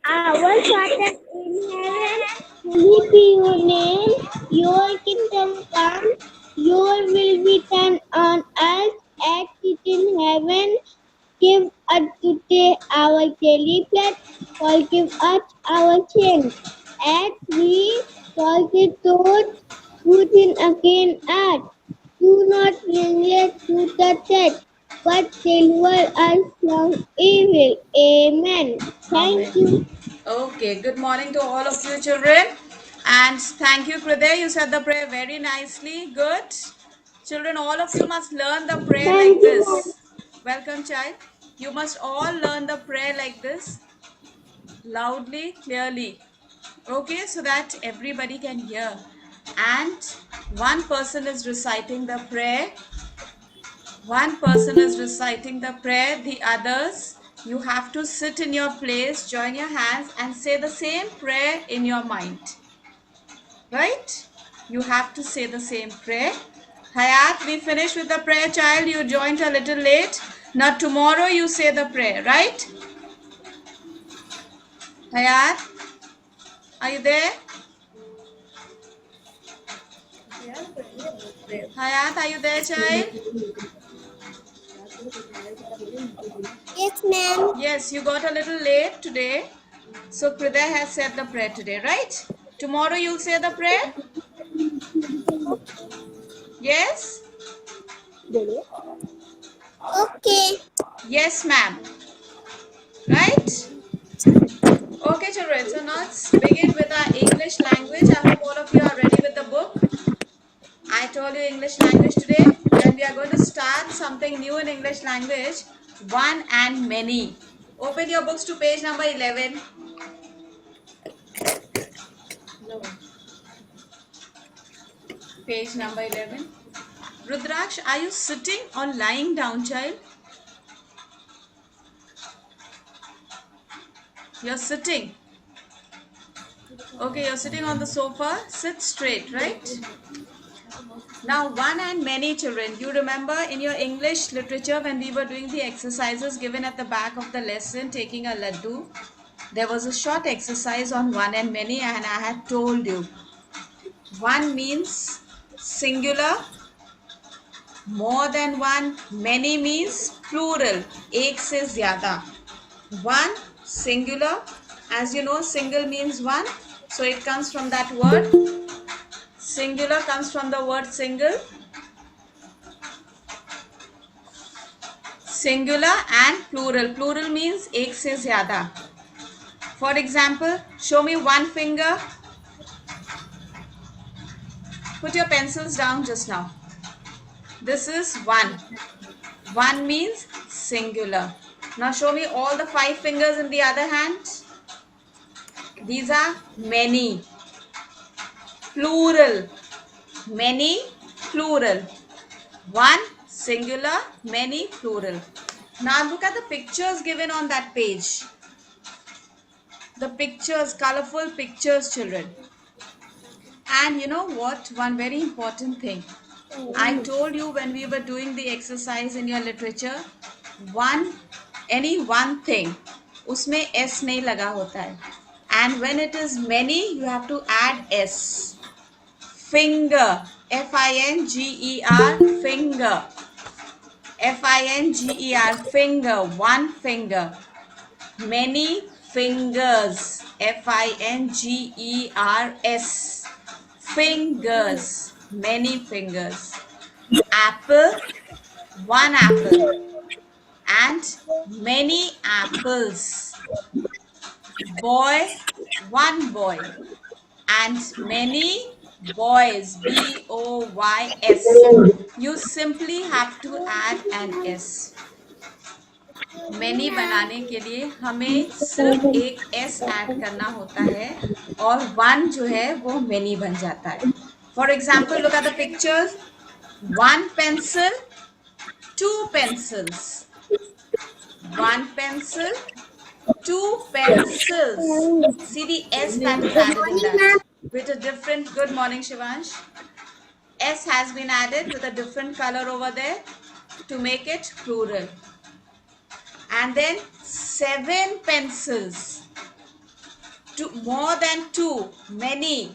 Our Father in heaven, hallowed be your name. Your kingdom come, your will be done on earth as it in heaven. Give us today our daily bread. Forgive us our sins, as we forgive those who sin against us. Do not bring us to the death, but deliver us from evil. Amen. Thank you. Okay, good morning to all of you children. And thank you, Kriday. You said the prayer very nicely. Good. Children, all of you must learn the prayer like Thank you, ma'am. this. Welcome, child. You must all learn the prayer like this, loudly, clearly. Okay, so that everybody can hear. And one person is reciting the prayer. One person is reciting the prayer, the others, you have to sit in your place, join your hands, and say the same prayer in your mind. Right? You have to say the same prayer. Hayat, we finished with the prayer, child. You joined a little late. Now, tomorrow you say the prayer, right? Hayat, are you there? Hayat, are you there, child? Yes, ma'am. Yes, you got a little late today. So, Kriday has said the prayer today, right? Tomorrow you'll say the prayer? Yes? Okay. Yes, ma'am. Right? Okay, children. So now let's begin with our English language. I hope all of you are ready with the book. I told you English language today. Then we are going to start something new in English language. One and many. Open your books to page number 11. Page number 11. Rudraksh, are you sitting or lying down, child? You're sitting. Okay, you're sitting on the sofa. Sit straight, right? Now, one and many children. You remember in your English literature when we were doing the exercises given at the back of the lesson, taking a laddu, there was a short exercise on one and many, and I had told you. One means singular, more than one. Many means plural, एक से ज़्यादा. One, singular. As you know, single means one. So it comes from that word. Singular comes from the word single. Singular and plural. Plural means एक से ज़्यादा. For example, show me one finger. Put your pencils down just now. This is one. One means singular. Now show me all the 5 fingers in the other hand. These are many. Plural. Many, plural. One, singular, many, plural. Now look at the pictures given on that page. The pictures, colorful pictures, children. And you know what? One very important thing. I told you when we were doing the exercise in your literature, any one thing, उसमें S नहीं लगा होता है. And when it is many, you have to add S. Finger, F-I-N-G-E-R, finger. F-I-N-G-E-R, finger, one finger. Many fingers, F-I-N-G-E-R-S, fingers, many fingers. Apple, one apple, and many apples. Boy, one boy, and many boys, B-O-Y-S. You simply have to add an S. Many बनाने के लिए हमें सिर्फ एक S add करना होता है और वन जो है वो मैनी बन जाता है. For example look at the pictures. One pencil, two pencils. One pencil, two pencils. See the S that is added in that with a different. Good morning, Shivansh. S has been added with a different color over there to make it plural. And then 7 pencils. more than two, many.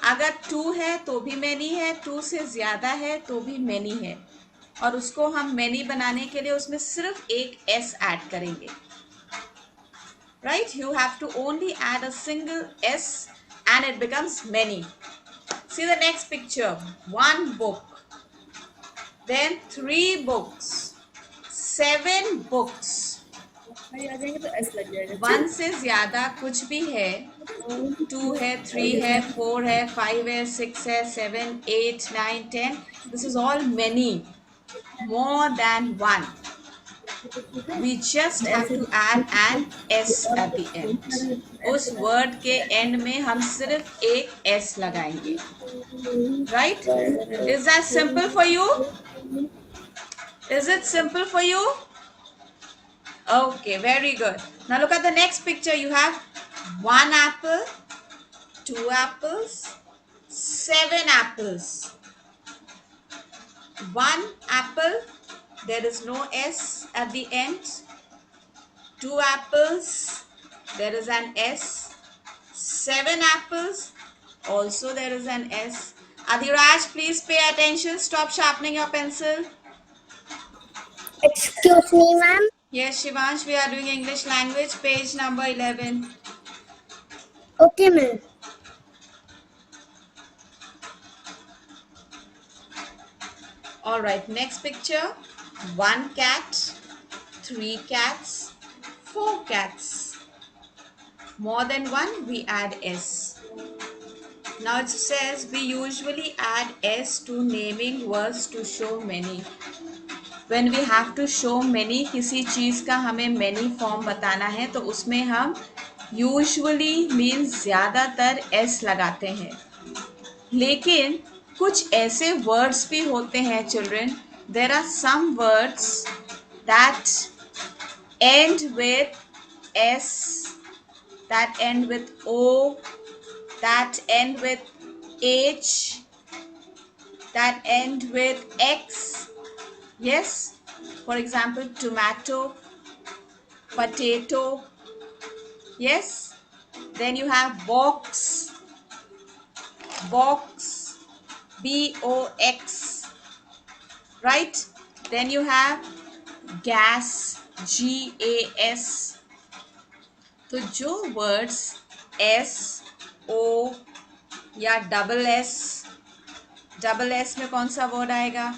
अगर 2 है तो भी many है, 2 से ज्यादा है तो भी many है, और उसको हम many बनाने के लिए उसमें सिर्फ एक s ऐड करेंगे. Right? You have to only add a single s and it becomes many. See the next picture. 1 book, then 3 books, 7 books. 1 से ज्यादा कुछ भी है, 2 है, 3 है, 4 है, 5 है, 6 है, 7, 8, 9, 10. This is all many. More than 1. We just have to add an s at the end. उस word के end में हम सिर्फ एक s लगाएंगे. Right? Is that simple for you? Is it simple for you? Okay, very good. Now look at the next picture. You have 1 apple, 2 apples, 7 apples. 1 apple, there is no s at the end. 2 apples, there is an s. 7 apples, also there is an s. Adhiraj, please pay attention. Stop sharpening your pencil. Excuse me, ma'am. Yes, Shivansh, we are doing English language, page number 11. Okay, ma'am. All right, next picture. 1 cat, 3 cats, 4 cats. More than 1, we add s. Now it says we usually add s to naming words to show many. When we have to show many, किसी चीज का हमें many form बताना है तो उसमें हम usually means ज्यादातर s लगाते हैं. लेकिन कुछ ऐसे वर्ड्स भी होते हैं children. There are some words that end with S, that end with O, that end with H, that end with X. Yes, for example tomato, potato. Yes, then you have box, box, box, right? Then you have gas, gas. तो जो words s, o या double s में कौन सा word आएगा?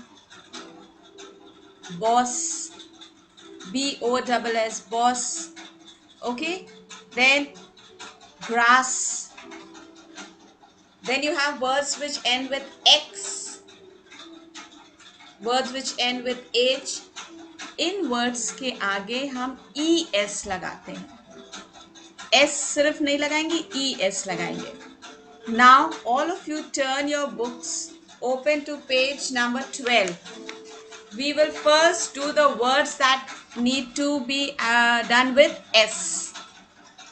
Boss, boss, boss. Okay, then grass. Then you have words which end with x, words which end with h. In words के आगे हम es लगाते हैं. s सिर्फ नहीं लगाएंगे, es लगाएंगे. Now all of you turn your books, open to page number 12. We will first do the words that need to be done with s.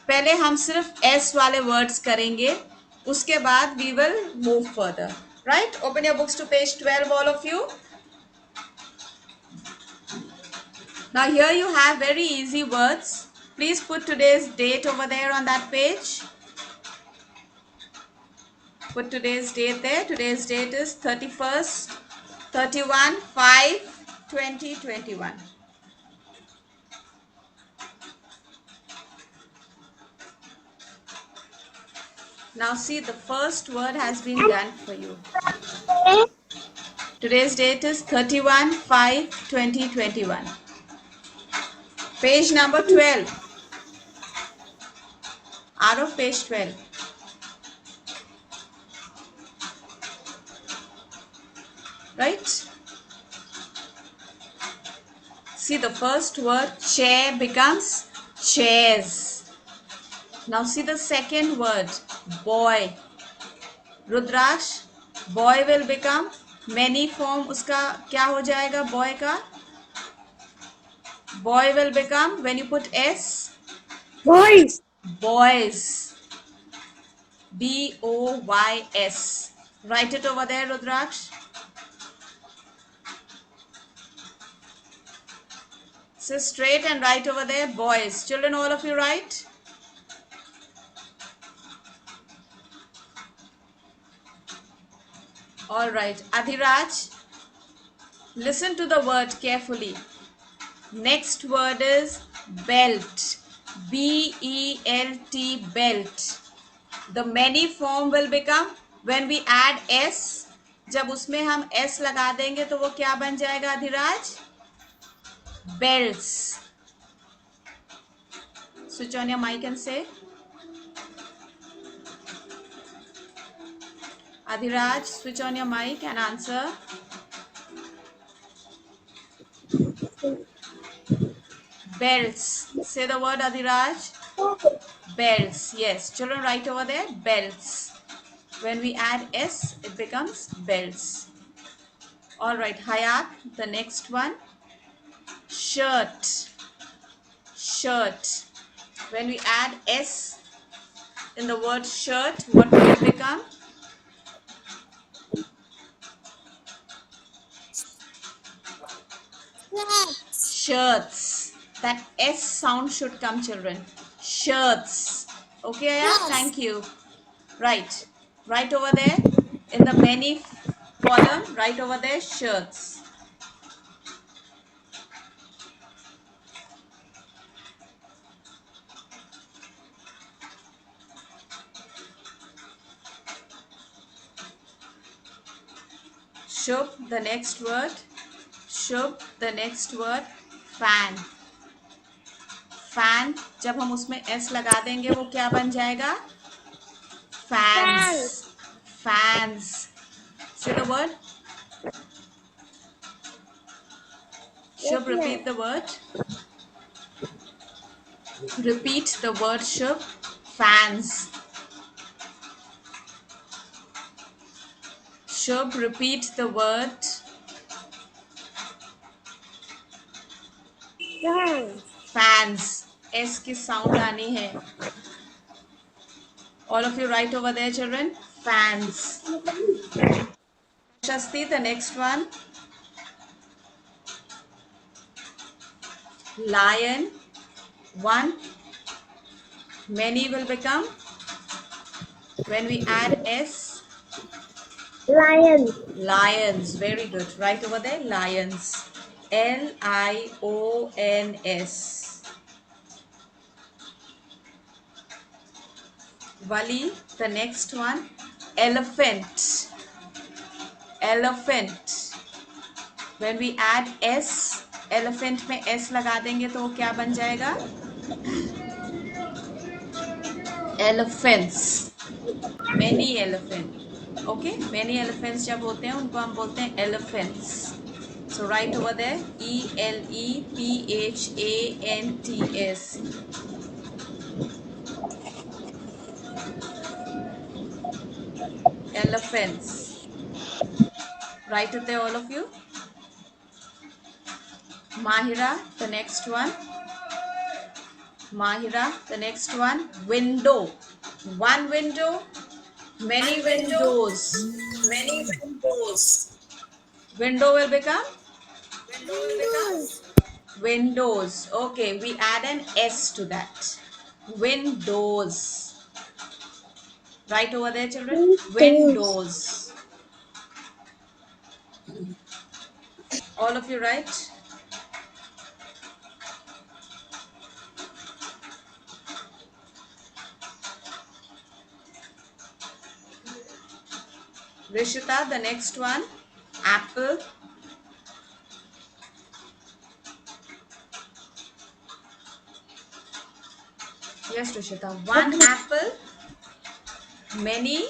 पहले हम सिर्फ s वाले words करेंगे, उसके बाद we will move further. Right? Open your books to page 12, all of you. Now here you have very easy words. Please put today's date over there on that page. Put today's date there. Today's date is 31st, 31, 5, 2021. Now see, the first word has been done for you. Today's date is 31, 5, 2021. Page number 12. Out of page 12. Right? See, the first word chair becomes chairs. Now see the second word boy. Rudraksh, boy will become many form. उसका क्या हो जाएगा boy का? Boy will become, when you put s, Boys. boys. boys. Write it over there, Rudraksh. Sit straight and write over there, boys. Children, all of you write. All right. Adhiraj, listen to the word carefully. Next word is belt. B-E-L-T, belt. The many form will become when we add S. जब उसमें हम S लगा देंगे तो वो क्या बन जाएगा Adhiraj? Belts. Switch on your mic and say. Adhiraj, switch on your mic and answer. Belts. Say the word Adhiraj. Belts. Yes. Children, write over there. Belts. When we add S, it becomes belts. All right. Hayat, the next one. Shirt. Shirt. When we add S in the word shirt, what will it become? Shirts. That S sound should come, children. Shirts. Okay, Aya? Thank you. Right. Right over there in the many column, right over there, shirts. Shub, the next word. Shub, the next word. Fan. Fan, जब हम उसमें S लगा देंगे वो क्या बन जाएगा? Fans. Fans. Say the word. Shub, repeat the word. Repeat the word Shub. Fans. Shub, repeat the word. Fans. S की sound आनी है. All of you write over there, children. Fans. Shasti, the next one. Lion. One. Many will become when we add S. Lion. Lions. Very good. Right over there. Lions. Lions. Wali, the next one. Elephant. Elephant. When we add S, elephant में S लगा देंगे तो वो क्या बन जाएगा? Elephants. Many elephant. Okay, many elephants जब होते हैं उनको हम बोलते हैं elephants. So write over there ELEPHANTS. Elephants. Write it there, all of you. Mahira, the next one. Mahira, the next one. Window. One window, many windows. Many windows. Window will become Windows. windows. Okay, we add an S to that. Windows. Right over there, children. Windows. All of you write. Rishita, the next one. Apple. Yes, Rishita. One apple. Many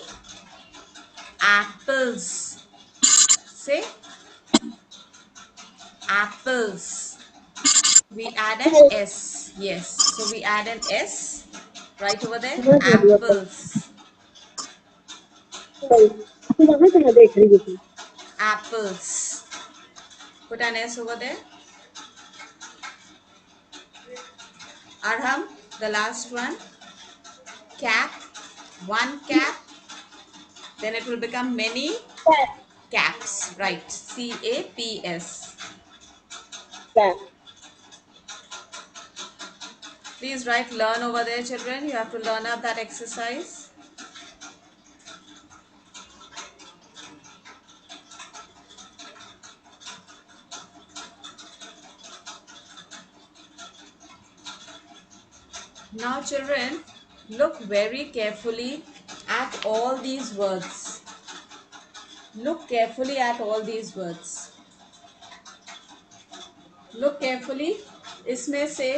apples. Say apples. We add an S. Yes. So we add an S. Right over there. Apples. Apples. Put an S over there. Arham, the last one. Cap. One cap. Then it will become many caps. Right. CAPS. Please write learn over there, children. You have to learn up that exercise. Now children, look very carefully at all these words. Look carefully at all these words. Look carefully. इसमें से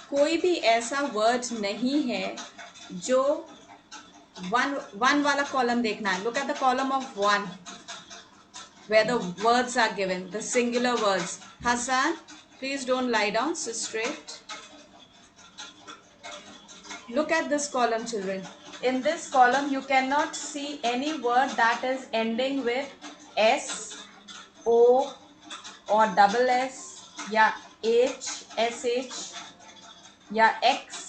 कोई भी ऐसा word नहीं है जो one वाला column देखना है. Look at the column of 1 where the words are given, the singular words. Hassan, please don't lie down, sit straight. Look at this column, children. In this column, you cannot see any word that is ending with S, O or double S या H, SH या X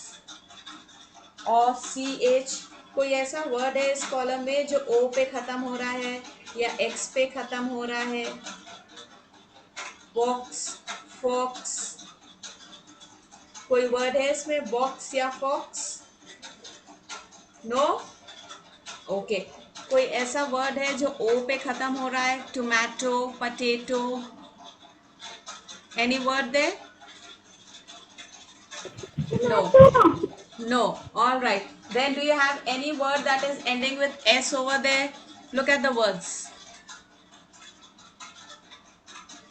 और CH. कोई ऐसा word है इस column में जो O पे खत्म हो रहा है या X पे खत्म हो रहा है? बॉक्स, फॉक्स, कोई वर्ड है इसमें बॉक्स या फॉक्स? नो? ओके. कोई ऐसा वर्ड है जो O पे खत्म हो रहा है? Tomato, potato, any word there? No. No. All right. Then do you have any word that is ending with S over there? Look at the words.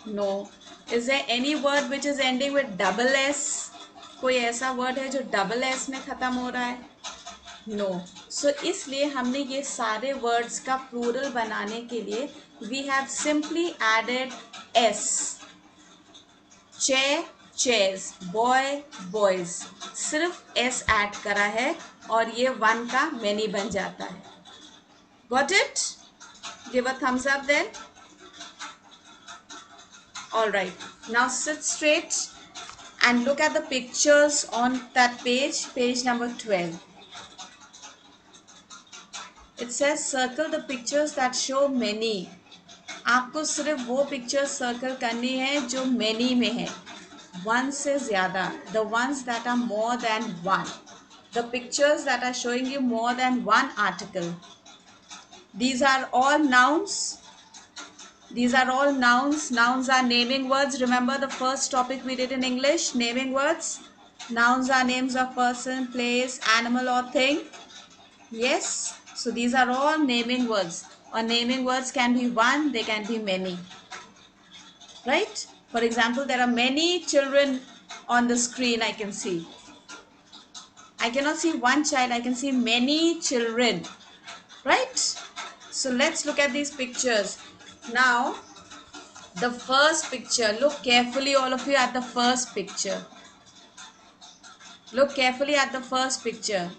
No. Is there any word which is ending with double S? कोई ऐसा word है जो double S में खत्म हो रहा है? No. So इसलिए हमने ये सारे words का plural बनाने के लिए we have simply added S. chair, chairs, boy, boys. सिर्फ S ऐड करा है और ये 1 का many बन जाता है. Got it? Give a thumbs up then. All right. Now sit straight and look at the pictures on that page, page number 12. It says circle the pictures that show many. आपको सिर्फ वो pictures circle करनी है जो many में है, 1 से ज़्यादा. The ones that are more than 1. The pictures that are showing you more than 1 article. These are all nouns. These are all nouns. Nouns are naming words. Remember the first topic we did in English, naming words. Nouns are names of person, place, animal or thing. Yes. So these are all naming words. Or naming words can be one, they can be many. Right? For example, there are many children on the screen I can see. I cannot see one child, I can see many children. Right? So let's look at these pictures. Now, the first picture, look carefully all of you at the first picture. Look carefully at the first picture.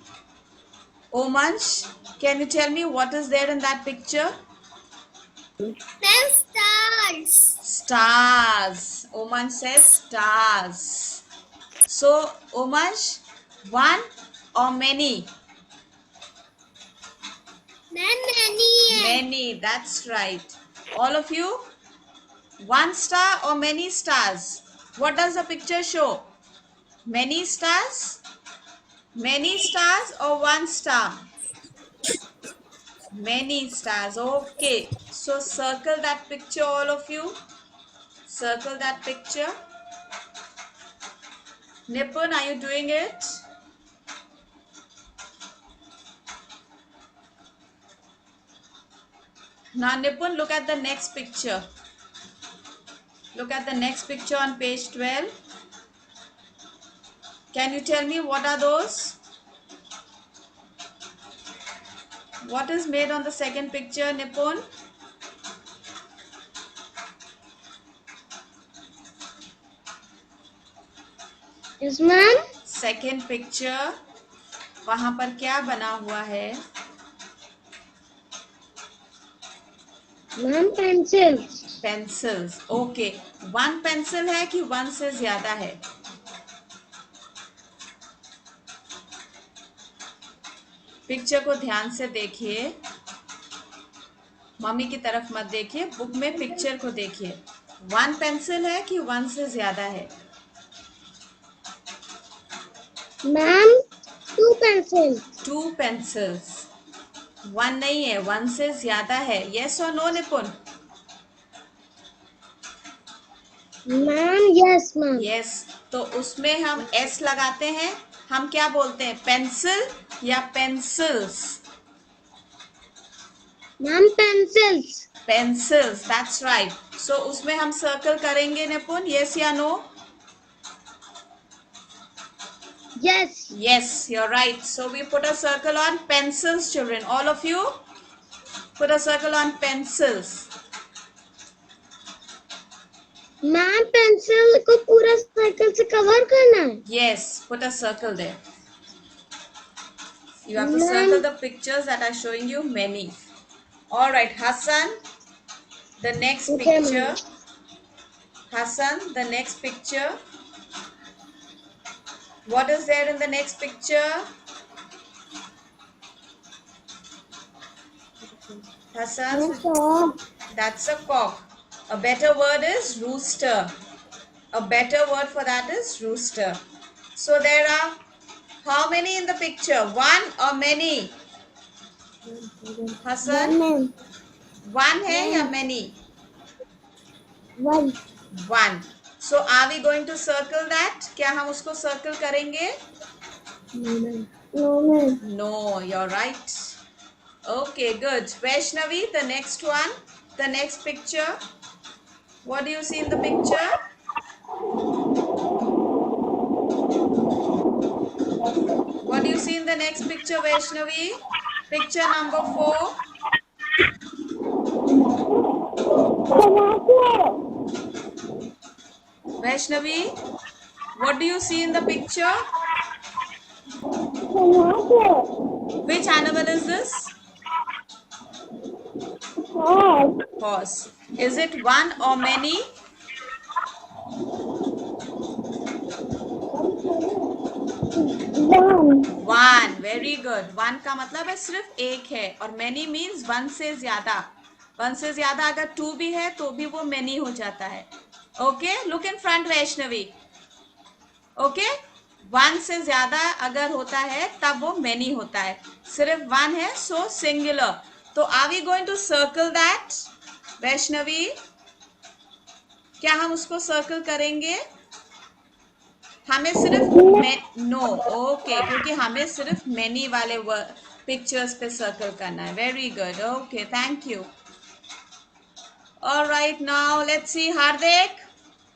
Omansh, can you tell me what is there in that picture? Stars. Stars. Oman says stars. So, Omansh, 1 or many? Many. Many, that's right. All of you? 1 star or many stars? What does the picture show? Many stars? Many stars or 1 star? Many stars. Okay. So circle that picture, all of you. Circle that picture. Nipun, are you doing it? Now Nipun, look at the next picture. Look at the next picture on page 12. Can you tell me what are those? What is made on the second picture, Nipun? Yes, ma'am. Second picture, वहां पर क्या बना हुआ है? Ma'am, pencils. Pencils. Okay. 1 pencil है कि 1 से ज्यादा है? पिक्चर को ध्यान से देखिए, मम्मी की तरफ मत देखिए, बुक में पिक्चर को देखिए. 1 पेंसिल है कि 1 से ज्यादा है? Ma'am, 2 pencils. 2 pencils. 1 नहीं है, 1 से ज्यादा है. Yes or no, निपुण? Ma'am, yes, ma'am. Yes. तो उसमें हम S लगाते हैं. हम क्या बोलते हैं, पेंसिल या pencils? Ma'am pencils. Pencils, that's right. So उसमें हम सर्कल करेंगे निपुण, यस या no? Yes. Yes, you're right. So we put a circle on pencils, children. All of you put a circle on pencils. Ma'am pencil को पूरा cycle से cover करना है. Yes, put a circle there. You have to Ma'am. circle the pictures that are showing you many. All right, Hassan, the next Okay, picture. ma'am. Hassan, the next picture. What is there in the next picture? Hassan, that's a cock. A better word is rooster. A better word for that is rooster. So there are how many in the picture? One or many? Hassan, ma'am. one है या many? One. One. So are we going to circle that? क्या हम उसको circle करेंगे? No, ma'am. No, ma'am. No, you're right. Okay, good. Vaishnavi, the next one, the next picture. What do you see in the picture? What do you see in the next picture, Vaishnavi? Picture number 4. Vaishnavi, what do you see in the picture? Which animal is this? Horse. Is it one or many? One. One. Very good. One का मतलब है सिर्फ एक है और many means one से ज्यादा. One से ज्यादा अगर two भी है तो भी वो many हो जाता है. Okay? Look in front, Vaishnavi. Okay? One से ज्यादा अगर होता है तब वो many होता है. सिर्फ one है so singular. तो are we going to circle that? Vaishnavi, क्या हम उसको circle करेंगे? हमें सिर्फ नो ओके क्योंकि हमें सिर्फ मैनी वाले पिक्चर्स पे सर्कल करना है. Very good. Okay, thank you. Alright, now let's see. Hardik,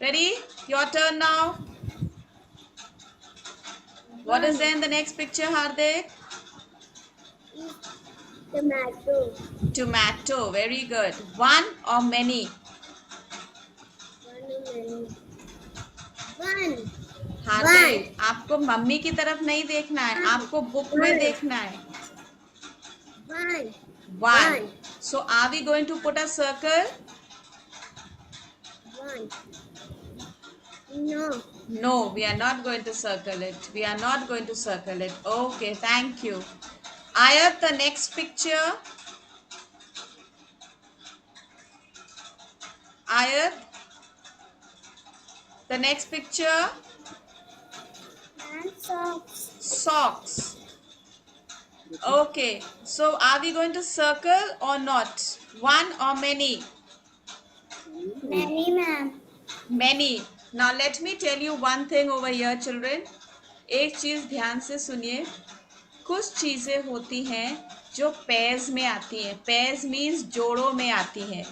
ready? Your turn now. What is there in the next picture, Hardik? Tomato. Tomato. Very good. One or many? One. Hardik, आपको mummy की तरफ नहीं देखना है, आपको बुक में देखना है. One. One. So are we going to put a circle? One. No. No, we are not going to circle it. We are not going to circle it. Okay, thank you. Ayat, the next picture. Ayat, the next picture. And socks. Socks. Okay, so are we going to circle or not? One or many? Many, ma'am. Many. Now let me tell you one thing over here, children. एक चीज ध्यान से सुनिए. कुछ चीजें होती हैं जो पेयर्स में आती हैं. पेयर्स मीन्स जोड़ों में आती हैं,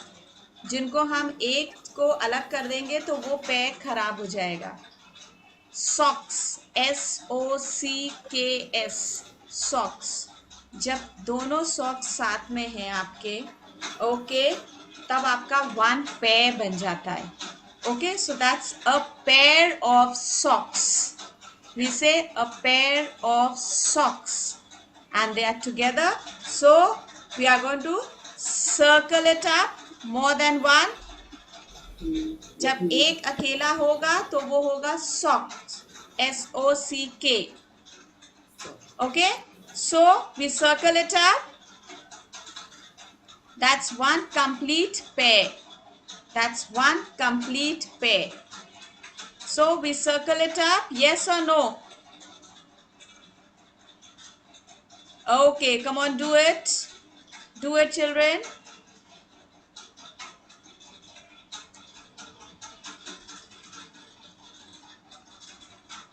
जिनको हम एक को अलग कर देंगे तो वो पेयर खराब हो जाएगा. Socks, SOCKS, socks. जब दोनों सॉक्स साथ में हैं आपके, ओके, तब आपका वन पेयर बन जाता है. Okay, so that's a pair of socks. We say a pair of socks and they are together. So we are going to circle it up more than one. जब एक अकेला होगा तो वो होगा socks, SOCK. Okay, so we circle it up. That's one complete pair. That's one complete pair. So we circle it up, yes or no? Okay, come on, do it. Do it, children.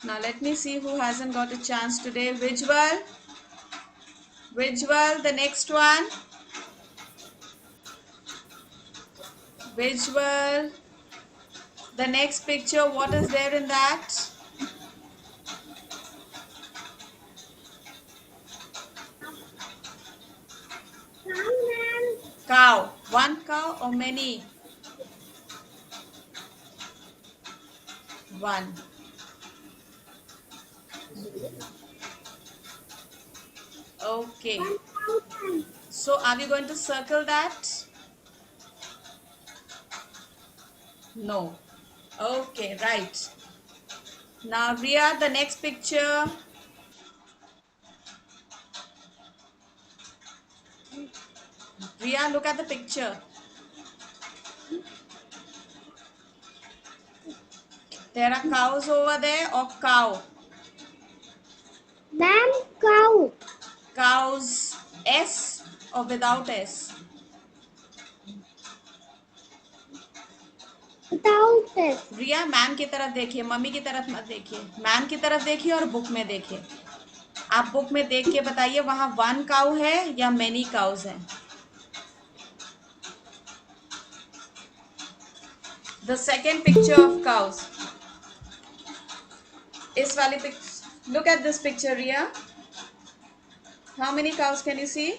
Now let me see who hasn't got a chance today. Vijwal, the next one. Vijwal, the next picture, what is there in that? Cow. One cow or many? One. Okay. So are we going to circle that? No. Okay, right. Now Ria, the next picture. Ria, look at the picture. There are cows over there or cow? Ma'am, cow. Cows, S or without S? Without it. Riya ma'am की तरफ देखिए, mummy की तरफ मत देखिए, ma'am की तरफ देखिए और बुक में देखिए. आप बुक में देख के बताइए वहां वन काउ है या मेनी काउज हैं. The second picture of cows, इस वाली picture, look at this picture Riya. How many cows can you see?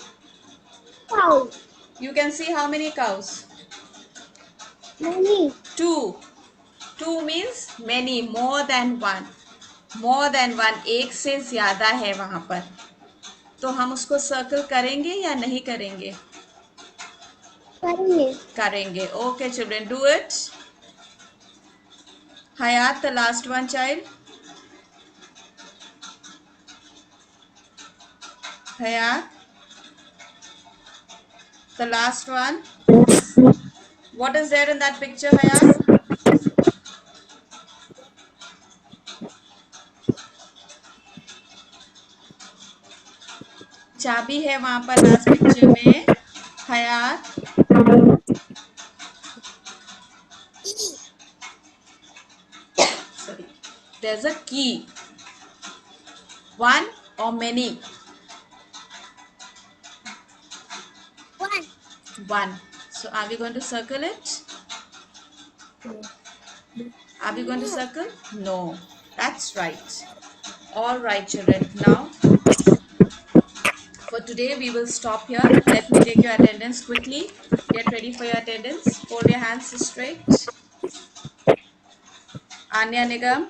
Cow. You can see how many cows? Many. Two. Two means many, more than one. More than one, एक से ज्यादा है वहां पर. तो हम उसको सर्कल करेंगे या नहीं करेंगे? करेंगे. करेंगे. Okay children, do it. Hayat, the last one child. Hayat, the last one. What is there in that picture, Hayat? चाबी है वहां पर लास्ट पिक्चर में. हयात, sorry, there's a key. One or many? One. One. So are we going to circle it? Are we going to circle? No. That's right. All right, children. Now, for today, we will stop here. Let me take your attendance quickly. Get ready for your attendance. Hold your hands straight. Anya Nigam.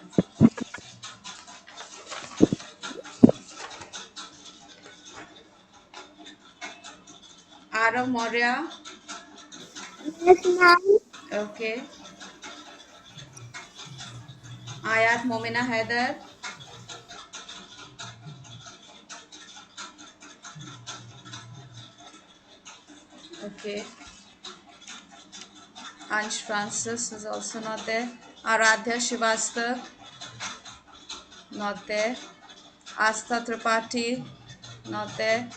Arav Maurya. Yes, ma'am. Okay. Ayat Momina Haider. Okay. Ansh Francis is also not there. Aradhya Shivastav, not there. Astha Tripathi, not there.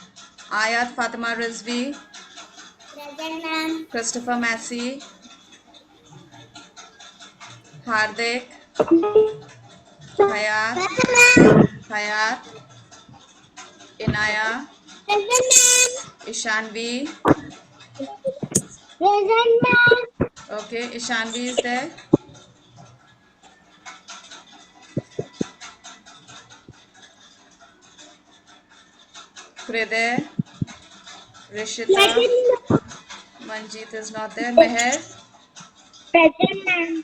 Ayat Fatima Rizvi. Present, ma'am. Christopher Massey. Hardik. Hayat. Hayat. Inaya. Present, ma'am. Ishanvi. Present, ma'am. Okay, Ishanvi is there. Kriday. Rishita. Present, ma'am. Manjeet is not there. Meher. Present, ma'am.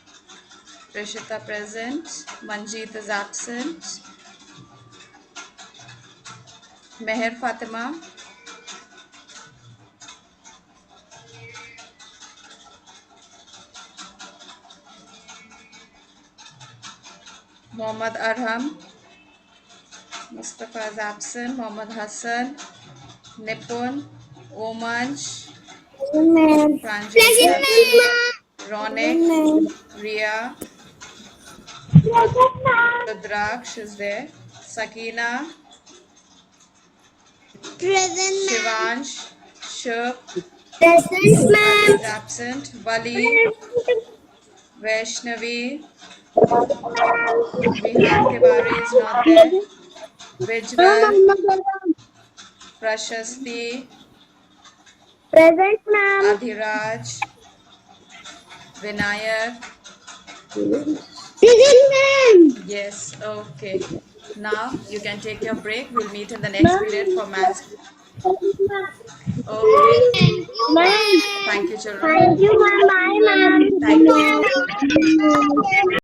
Rishita present. Manjeet is absent. Meher Fatima. Mohammad Arham. Mustafa is absent. Mohammad Hassan. Nipun. Omansh. Present, ma'am. Pranjal. ma'am. Ronik. Ria. Present, ma'am. Rudraksh is there. Sakina. Present, Shivansh. Shuk Present, is ma'am. absent. Wali. Vaishnavi. Vihan Tiwari is not there. Vijwal. Prashasti. Present, ma'am. Adhiraj. Vinayak. Present, ma'am. Yes, okay. Now you can take your break. We'll meet in the next period for maths. Okay. Thank you, ma'am. Thank you, children. Thank you, ma'am. Bye, ma'am. Thank you. Thank you.